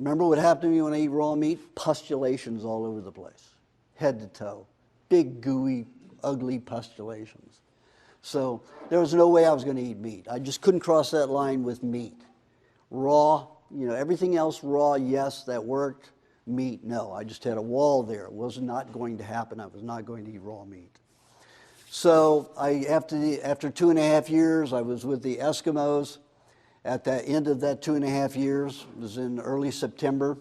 Remember what happened to me when I eat raw meat? Pustulations all over the place, head to toe. Big, gooey, ugly pustulations. So there was no way I was going to eat meat. I just couldn't cross that line with meat. Raw, everything else raw, yes, that worked. Meat, no. I just had a wall there. It was not going to happen. I was not going to eat raw meat. So after 2.5 years, I was with the Eskimos. At the end of that 2.5 years, it was in early September,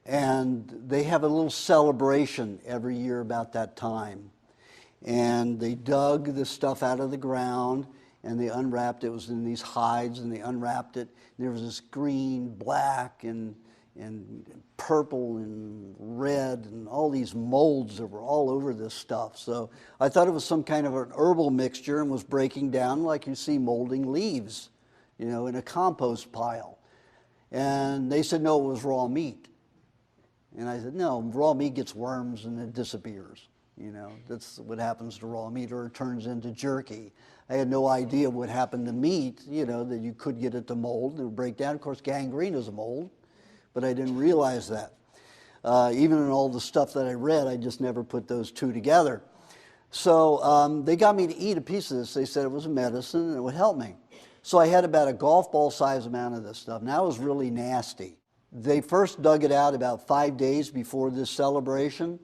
and they have a little celebration every year about that time. And they dug the stuff out of the ground, and they unwrapped it. It was in these hides, and they unwrapped it. And there was this green, black, and purple and red and all these molds that were all over this stuff. So I thought it was some kind of an herbal mixture and was breaking down like you see molding leaves, in a compost pile. And they said, no, it was raw meat. And I said, no, raw meat gets worms and it disappears. That's what happens to raw meat, or it turns into jerky. I had no idea what happened to meat, that you could get it to mold and it would break down. Of course, gangrene is a mold, but I didn't realize that. Even in all the stuff that I read, I just never put those two together. So they got me to eat a piece of this. They said it was a medicine and it would help me. So I had about a golf ball size amount of this stuff. Now it was really nasty. They first dug it out about 5 days before this celebration,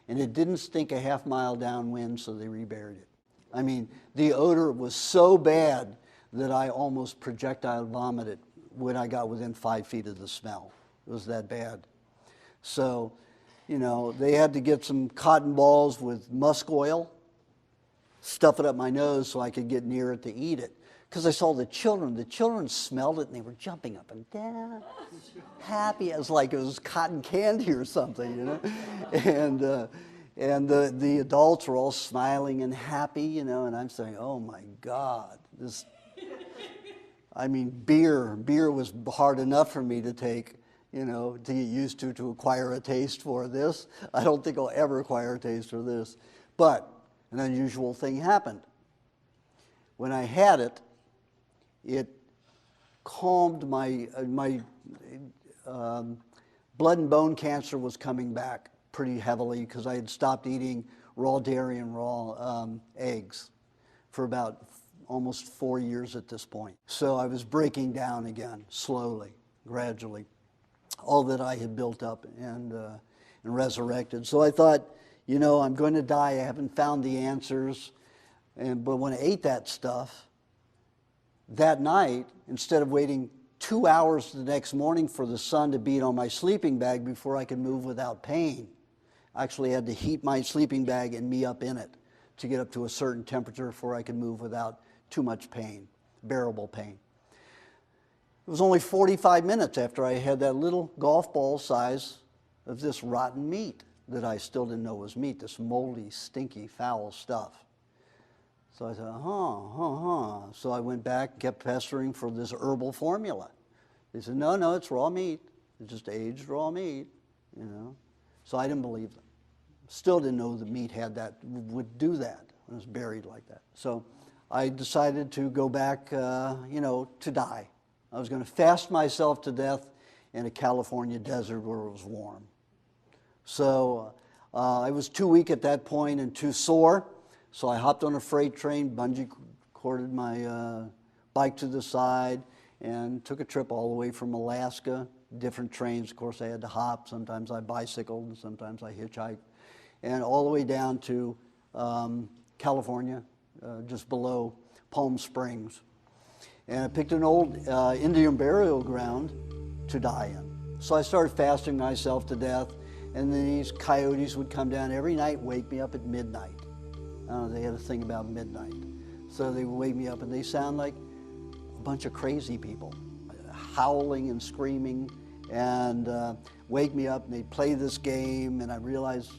and it didn't stink a half mile downwind, so they reburied it. I mean, the odor was so bad that I almost projectile vomited when I got within 5 feet of the smell. It was that bad. So, they had to get some cotton balls with musk oil, stuff it up my nose so I could get near it to eat it. Because I saw the children smelled it and they were jumping up and down, happy. It was like it was cotton candy or something, And the adults were all smiling and happy, and I'm saying, oh my God, beer was hard enough for me to take, to get used to acquire a taste for this. I don't think I'll ever acquire a taste for this. But an unusual thing happened. When I had it, it calmed my blood and bone cancer was coming back pretty heavily because I had stopped eating raw dairy and raw eggs for about almost 4 years at this point. So I was breaking down again, slowly, gradually, all that I had built up and resurrected. So I thought, I'm going to die. I haven't found the answers. But when I ate that stuff, that night, instead of waiting 2 hours the next morning for the sun to beat on my sleeping bag before I could move without pain, I actually had to heat my sleeping bag and me up in it to get up to a certain temperature before I could move without too much pain, bearable pain. It was only 45 minutes after I had that little golf ball size of this rotten meat that I still didn't know was meat, this moldy, stinky, foul stuff. So I said, So I went back and kept pestering for this herbal formula. They said, no, it's raw meat. It's just aged raw meat, So I didn't believe them. Still didn't know the meat would do that when it was buried like that. So I decided to go back, to die. I was going to fast myself to death in a California desert where it was warm. So I was too weak at that point and too sore. So I hopped on a freight train, bungee corded my bike to the side, and took a trip all the way from Alaska. Different trains, of course, I had to hop. Sometimes I bicycled, and sometimes I hitchhiked. And all the way down to California, just below Palm Springs. And I picked an old Indian burial ground to die in. So I started fasting myself to death, and then these coyotes would come down every night, wake me up at midnight. I don't know, they had a thing about midnight. So they would wake me up, and they sound like a bunch of crazy people, howling and screaming, and wake me up, and they'd play this game, and I realized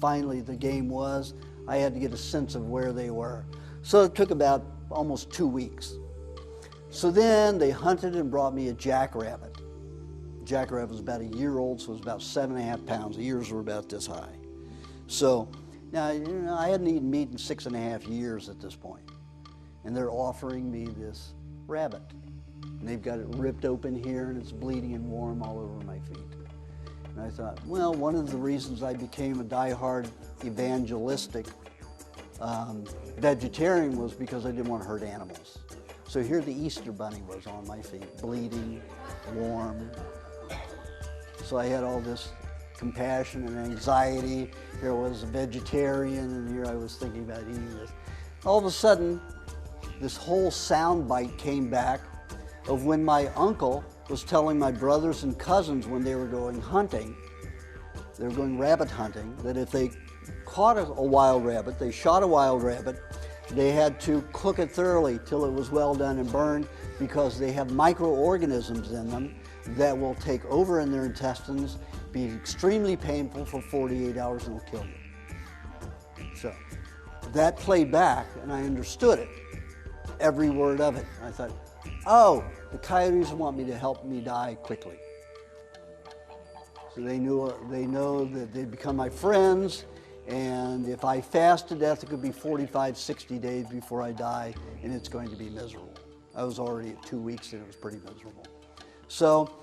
finally the game was, I had to get a sense of where they were. So it took about almost 2 weeks. So then they hunted and brought me a jackrabbit. Jackrabbit was about a year old, so it was about 7.5 pounds. The ears were about this high. So now, I hadn't eaten meat in 6.5 years at this point. And they're offering me this rabbit, And they've got it ripped open here, and it's bleeding and warm all over my feet. And I thought, well, one of the reasons I became a diehard evangelistic vegetarian was because I didn't want to hurt animals. So here the Easter bunny was on my feet, bleeding, warm. So I had all this compassion and anxiety. Here I was a vegetarian, and here I was thinking about eating this. All of a sudden, this whole sound bite came back of when my uncle was telling my brothers and cousins when they were going hunting, they were going rabbit hunting, that if they caught a wild rabbit, they shot a wild rabbit, they had to cook it thoroughly till it was well done and burned, because they have microorganisms in them that will take over in their intestines, be extremely painful for 48 hours, and will kill you. So that played back, and I understood it, every word of it. I thought, oh, the coyotes want me to help me die quickly. So they know that they'd become my friends, and if I fast to death, it could be 45, 60 days before I die, and it's going to be miserable. I was already at 2 weeks, and it was pretty miserable. So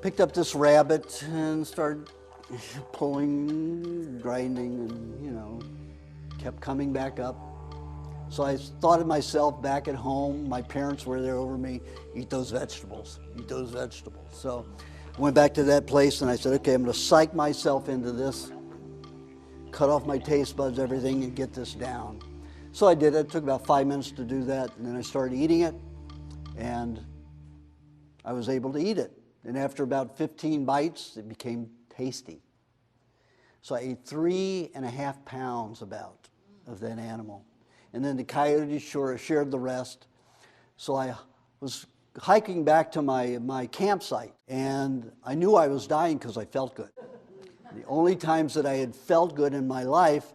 picked up this rabbit and started pulling, grinding, and, kept coming back up. So I thought of myself back at home. My parents were there over me. Eat those vegetables. Eat those vegetables. So I went back to that place and I said, okay, I'm going to psych myself into this, cut off my taste buds, everything, and get this down. So I did it. It took about 5 minutes to do that, and then I started eating it, and I was able to eat it. And after about 15 bites, it became tasty. So I ate 3.5 pounds about of that animal. And then the coyotes shared the rest. So I was hiking back to my campsite, and I knew I was dying because I felt good. The only times that I had felt good in my life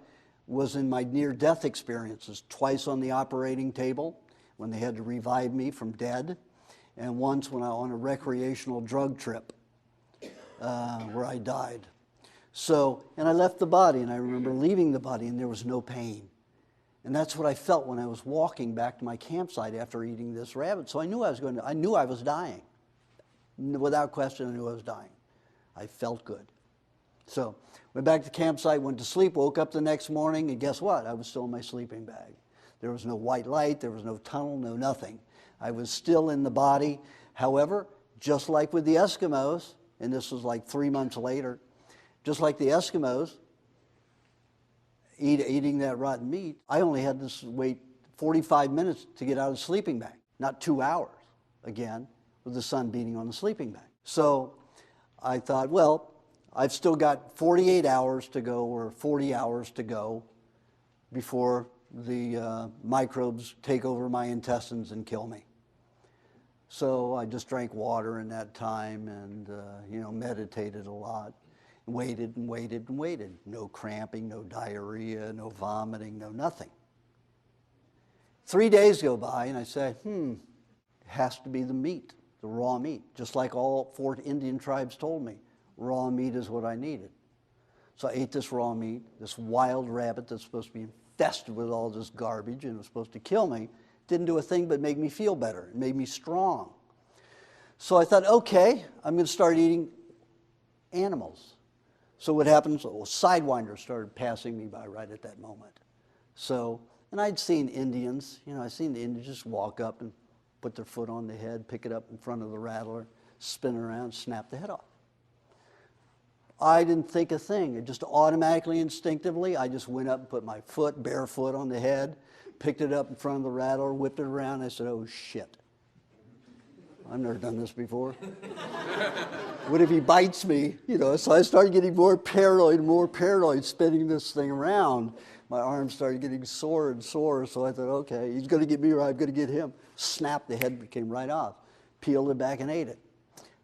was in my near-death experiences, twice on the operating table when they had to revive me from dead, and once when I was on a recreational drug trip where I died. So, and I left the body, and I remember leaving the body, and there was no pain. And that's what I felt when I was walking back to my campsite after eating this rabbit. So I knew I was dying. Without question, I knew I was dying. I felt good. So went back to the campsite, went to sleep, woke up the next morning, and guess what? I was still in my sleeping bag. There was no white light, there was no tunnel, no nothing. I was still in the body. However, just like with the Eskimos, and this was like 3 months later, just like the Eskimos, eating that rotten meat, I only had to wait 45 minutes to get out of the sleeping bag, not 2 hours, again, with the sun beating on the sleeping bag. So I thought, well, I've still got 48 hours to go or 40 hours to go before the microbes take over my intestines and kill me. So I just drank water in that time and, meditated a lot. Waited and waited and waited. No cramping, no diarrhea, no vomiting, no nothing. 3 days go by and I say, it has to be the meat, the raw meat. Just like all 4 Indian tribes told me, raw meat is what I needed. So I ate this raw meat, this wild rabbit that's supposed to be infested with all this garbage and was supposed to kill me. Didn't do a thing but make me feel better. It made me strong. So I thought, okay, I'm going to start eating animals. So what happens, sidewinders started passing me by right at that moment. So, and I'd seen Indians, I'd seen the Indians just walk up and put their foot on the head, pick it up in front of the rattler, spin around, snap the head off. I didn't think a thing. It just automatically, instinctively, I just went up and put my foot, barefoot on the head, picked it up in front of the rattler, whipped it around. I said, oh, shit. I've never done this before. What if he bites me? So I started getting more paranoid, spinning this thing around. My arms started getting sore and sore, so I thought, okay, he's going to get me or I'm going to get him. Snapped, the head came right off. Peeled it back and ate it.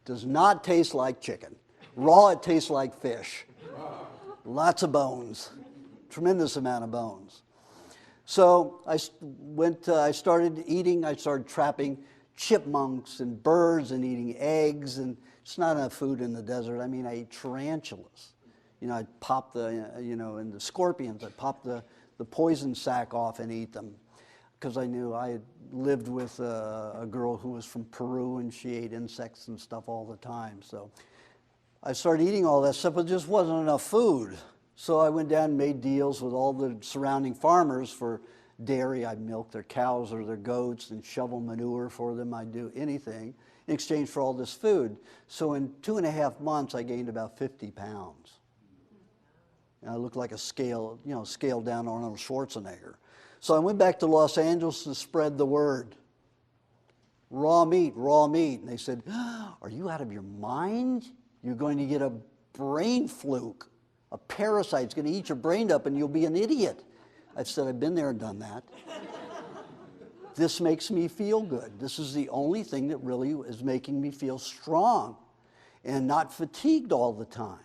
Does not taste like chicken. Raw, it tastes like fish. Lots of bones. Tremendous amount of bones. So I started eating, I started trapping chipmunks and birds and eating eggs, and it's not enough food in the desert. I mean, I ate tarantulas. I'd pop and the scorpions, I'd pop the poison sac off and eat them. because I knew I had lived with a girl who was from Peru, and she ate insects and stuff all the time. So I started eating all that stuff, but there just wasn't enough food. So I went down and made deals with all the surrounding farmers for dairy. I'd milk their cows or their goats and shovel manure for them. I'd do anything in exchange for all this food. So in 2.5 months, I gained about 50 pounds. And I looked like a scaled down Arnold Schwarzenegger. So I went back to Los Angeles to spread the word. Raw meat, raw meat. And they said, are you out of your mind? You're going to get a brain fluke. A parasite's going to eat your brain up and you'll be an idiot. I said, I've been there and done that. This makes me feel good. This is the only thing that really is making me feel strong and not fatigued all the time.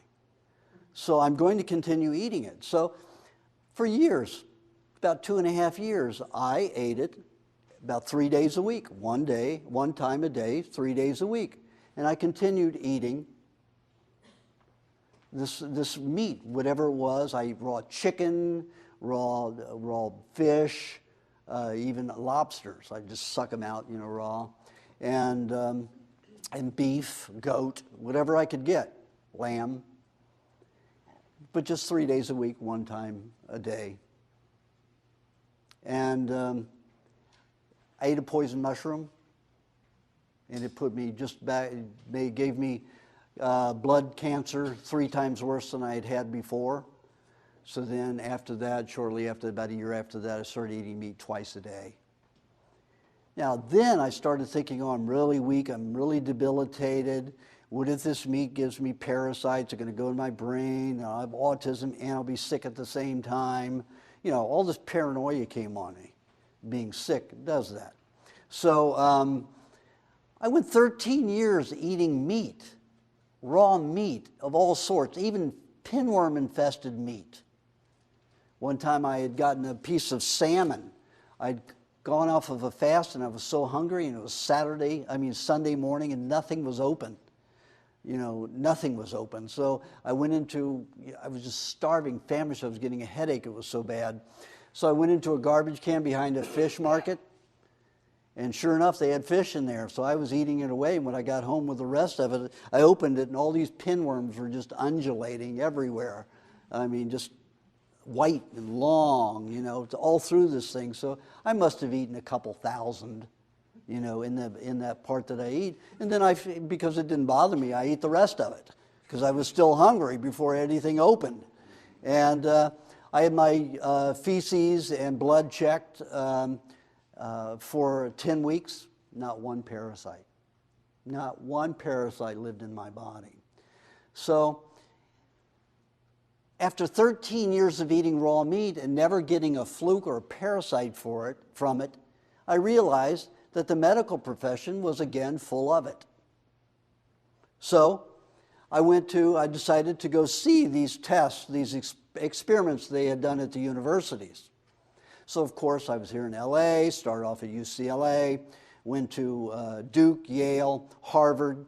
So I'm going to continue eating it. So for years, about 2.5 years, I ate it about 3 days a week, one time a day, 3 days a week. And I continued eating this meat, whatever it was. I ate raw chicken, raw fish, even lobsters. I just suck them out, raw, and beef, goat, whatever I could get, lamb. But just 3 days a week, one time a day. And I ate a poison mushroom, and it put me just back. They gave me blood cancer 3 times worse than I had had before. So then after that, shortly after, about a year after that, I started eating meat twice a day. Now then I started thinking, oh, I'm really weak, I'm really debilitated. What if this meat gives me parasites? They're going to go in my brain. I'll have autism and I'll be sick at the same time. All this paranoia came on me. Being sick does that. So I went 13 years eating meat, raw meat of all sorts, even pinworm-infested meat. One time I had gotten a piece of salmon. I'd gone off of a fast and I was so hungry, and it was Sunday morning, and nothing was open. Nothing was open. So I was just starving, famished. I was getting a headache. It was so bad. So I went into a garbage can behind a fish market, and sure enough, they had fish in there. So I was eating it away, and when I got home with the rest of it, I opened it, and all these pinworms were just undulating everywhere. Just white and long, all through this thing. So I must have eaten a couple thousand, in that part that I eat. And then because it didn't bother me, I ate the rest of it because I was still hungry before anything opened. And I had my feces and blood checked for 10 weeks. Not one parasite. Not one parasite lived in my body. So after 13 years of eating raw meat and never getting a fluke or a parasite from it, I realized that the medical profession was again full of it. So I decided to go see these tests, these experiments they had done at the universities. So of course I was here in LA, started off at UCLA, went to Duke, Yale, Harvard,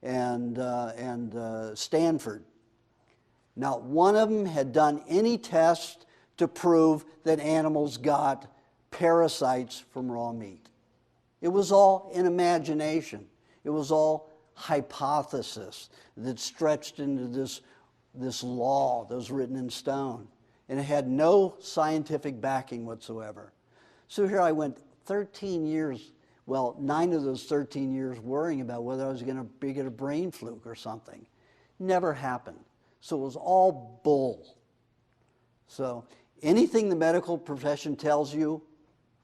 and Stanford. Not one of them had done any test to prove that animals got parasites from raw meat. It was all an imagination. It was all hypothesis that stretched into this law that was written in stone. And it had no scientific backing whatsoever. So here I went 13 years, 9 of those 13 years worrying about whether I was going to get a brain fluke or something. Never happened. So it was all bull. So anything the medical profession tells you,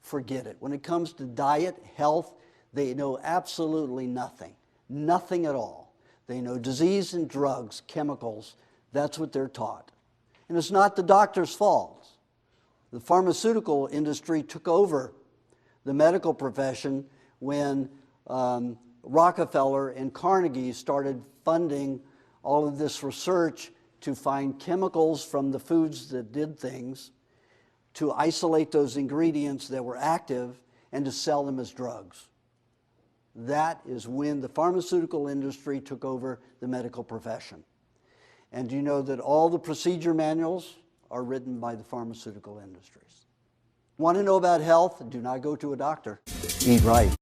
forget it. When it comes to diet, health, they know absolutely nothing. Nothing at all. They know disease and drugs, chemicals. That's what they're taught. And it's not the doctor's fault. The pharmaceutical industry took over the medical profession when Rockefeller and Carnegie started funding all of this research to find chemicals from the foods that did things, to isolate those ingredients that were active, and to sell them as drugs. That is when the pharmaceutical industry took over the medical profession. And do you know that all the procedure manuals are written by the pharmaceutical industries? Want to know about health? Do not go to a doctor. Eat right.